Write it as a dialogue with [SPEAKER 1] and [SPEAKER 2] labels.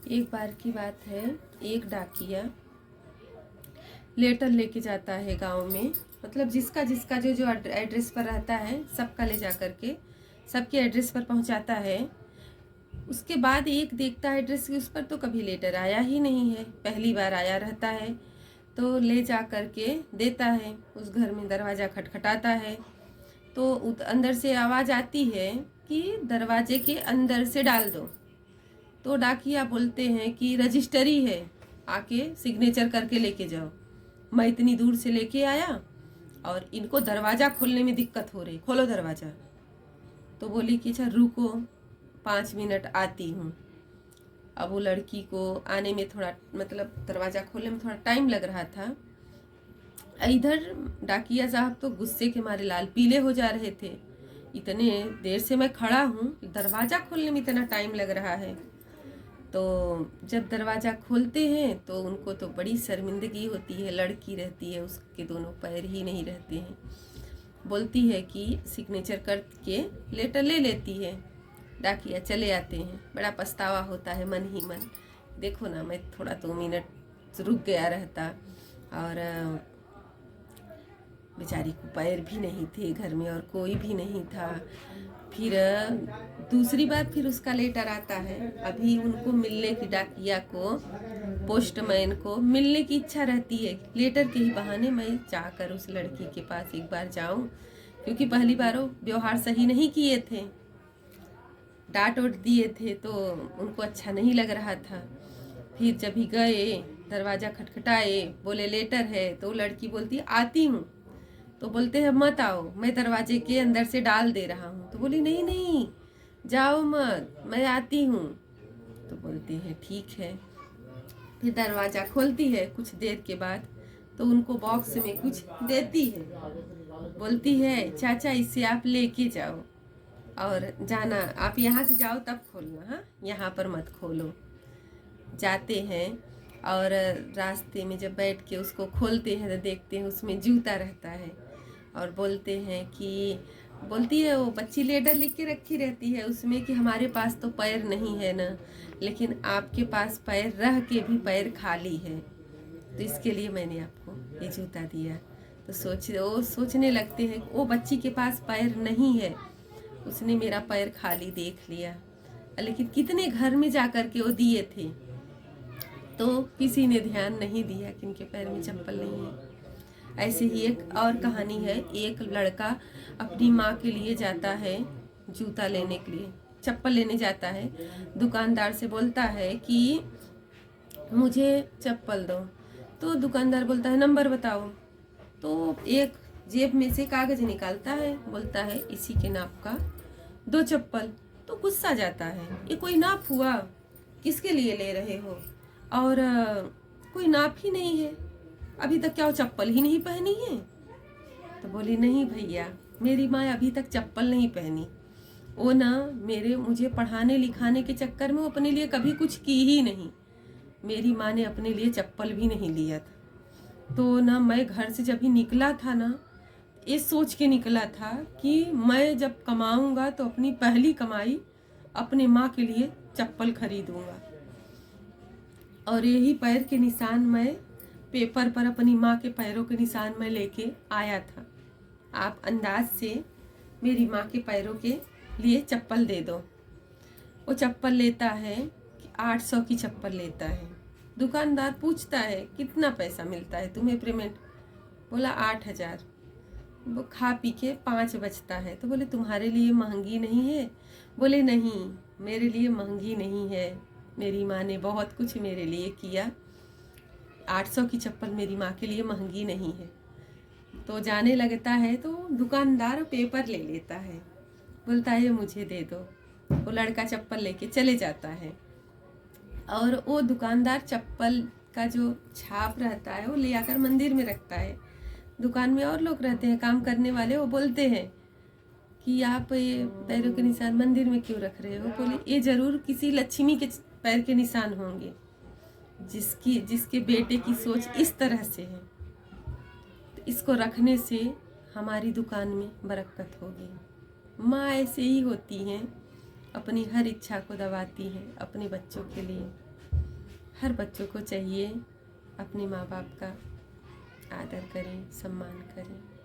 [SPEAKER 1] एक बार की बात है, एक डाकिया लेटर लेके जाता है गांव में। मतलब जिसका जिसका जो जो एड्रेस पर रहता है सबका ले जा करके सबके एड्रेस पर पहुंचाता है। उसके बाद एक देखता है एड्रेस के उस पर तो कभी लेटर आया ही नहीं है, पहली बार आया रहता है। तो ले जा करके देता है, उस घर में दरवाज़ा खटखटाता है तो अंदर से आवाज़ आती है कि दरवाजे के अंदर से डाल दो। तो डाकिया बोलते हैं कि रजिस्ट्री है, आके सिग्नेचर करके लेके जाओ। मैं इतनी दूर से लेके आया और इनको दरवाज़ा खोलने में दिक्कत हो रही, खोलो दरवाज़ा। तो बोली कि अच्छा रुको 5 मिनट आती हूँ। अब वो लड़की को आने में थोड़ा मतलब दरवाज़ा खोलने में थोड़ा टाइम लग रहा था। इधर डाकिया साहब तो गुस्से के मारे लाल पीले हो जा रहे थे, इतने देर से मैं खड़ा हूँ, दरवाज़ा खोलने में इतना टाइम लग रहा है। तो जब दरवाज़ा खोलते हैं तो उनको तो बड़ी शर्मिंदगी होती है, लड़की रहती है, उसके दोनों पैर ही नहीं रहते हैं। बोलती है कि सिग्नेचर करके लेटर ले लेती है। डाकिया चले आते हैं, बड़ा पछतावा होता है मन ही मन, देखो ना मैं थोड़ा 2 मिनट रुक गया रहता। और बेचारी को पैर भी नहीं थे घर में और कोई भी नहीं था। फिर दूसरी बार फिर उसका लेटर आता है। अभी उनको मिलने की, डाकिया को, पोस्टमैन को मिलने की इच्छा रहती है। लेटर के ही बहाने मैं जाकर उस लड़की के पास एक बार जाऊं, क्योंकि पहली बार वो व्यवहार सही नहीं किए थे, डांट ओट दिए थे तो उनको अच्छा नहीं लग रहा था। फिर जब ही गए, दरवाज़ा खटखटाए, बोले लेटर है, तो लड़की बोलती आती हूँ। तो बोलते हैं मत आओ, मैं दरवाजे के अंदर से डाल दे रहा हूँ। तो बोली नहीं नहीं जाओ मत, मैं आती हूँ। तो बोलती है ठीक है। फिर दरवाज़ा खोलती है कुछ देर के बाद, तो उनको बॉक्स में कुछ देती है। बोलती है चाचा इसे आप लेके जाओ और जाना, आप यहाँ से जाओ तब खोलना, हाँ यहाँ पर मत खोलो। जाते हैं और रास्ते में जब बैठ के उसको खोलते हैं तो देखते हैं उसमें जूता रहता है। और बोलते हैं कि, बोलती है वो बच्ची लेटर लिख के रखी रहती है उसमें कि हमारे पास तो पैर नहीं है ना, लेकिन आपके पास पैर रह के भी पैर खाली है, तो इसके लिए मैंने आपको ये जूता दिया। तो वो सोचने लगते हैं वो बच्ची के पास पैर नहीं है, उसने मेरा पैर खाली देख लिया, लेकिन कितने घर में जाकर के वो दिए थे तो किसी ने ध्यान नहीं दिया कि इनके पैर में चप्पल नहीं है। ऐसे ही एक और कहानी है। एक लड़का अपनी माँ के लिए जाता है जूता लेने के लिए, चप्पल लेने जाता है। दुकानदार से बोलता है कि मुझे चप्पल दो। तो दुकानदार बोलता है नंबर बताओ। तो एक जेब में से कागज निकालता है, बोलता है इसी के नाप का 2 चप्पल। तो गुस्सा जाता है, ये कोई नाप हुआ, किसके लिए ले रहे हो, और कोई नाप ही नहीं है, अभी तक क्या वो चप्पल ही नहीं पहनी है। तो बोली नहीं भैया, मेरी माँ अभी तक चप्पल नहीं पहनी, वो ना मुझे पढ़ाने लिखाने के चक्कर में वो अपने लिए कभी कुछ की ही नहीं, मेरी माँ ने अपने लिए चप्पल भी नहीं लिया था। तो ना मैं घर से जब ही निकला था ना, ये सोच के निकला था कि मैं जब कमाऊंगा तो अपनी पहली कमाई अपने माँ के लिए चप्पल खरीदूंगा। और यही पैर के निशान मैं पेपर पर अपनी माँ के पैरों के निशान में लेके आया था। आप अंदाज से मेरी माँ के पैरों के लिए चप्पल दे दो। वो चप्पल लेता है कि 800 की चप्पल लेता है। दुकानदार पूछता है कितना पैसा मिलता है तुम्हें पेमेंट, बोला 8000। वो खा पी के 5 बजता है तो बोले तुम्हारे लिए महंगी नहीं है, बोले नहीं मेरे लिए महंगी नहीं है, मेरी माँ ने बहुत कुछ मेरे लिए किया, 800 की चप्पल मेरी माँ के लिए महंगी नहीं है। तो जाने लगता है तो दुकानदार पेपर ले लेता है, बोलता है मुझे दे दो। वो लड़का चप्पल लेके चले जाता है और वो दुकानदार चप्पल का जो छाप रहता है वो ले आकर मंदिर में रखता है। दुकान में और लोग रहते हैं काम करने वाले, वो बोलते हैं कि आप ये पैरों के निशान मंदिर में क्यों रख रहे हो, बोले ये जरूर किसी लक्ष्मी के पैर के निशान होंगे, जिसके बेटे की सोच इस तरह से है, तो इसको रखने से हमारी दुकान में बरकत होगी। माँ ऐसे ही होती हैं, अपनी हर इच्छा को दबाती हैं अपने बच्चों के लिए। हर बच्चों को चाहिए अपने माँ बाप का आदर करें, सम्मान करें।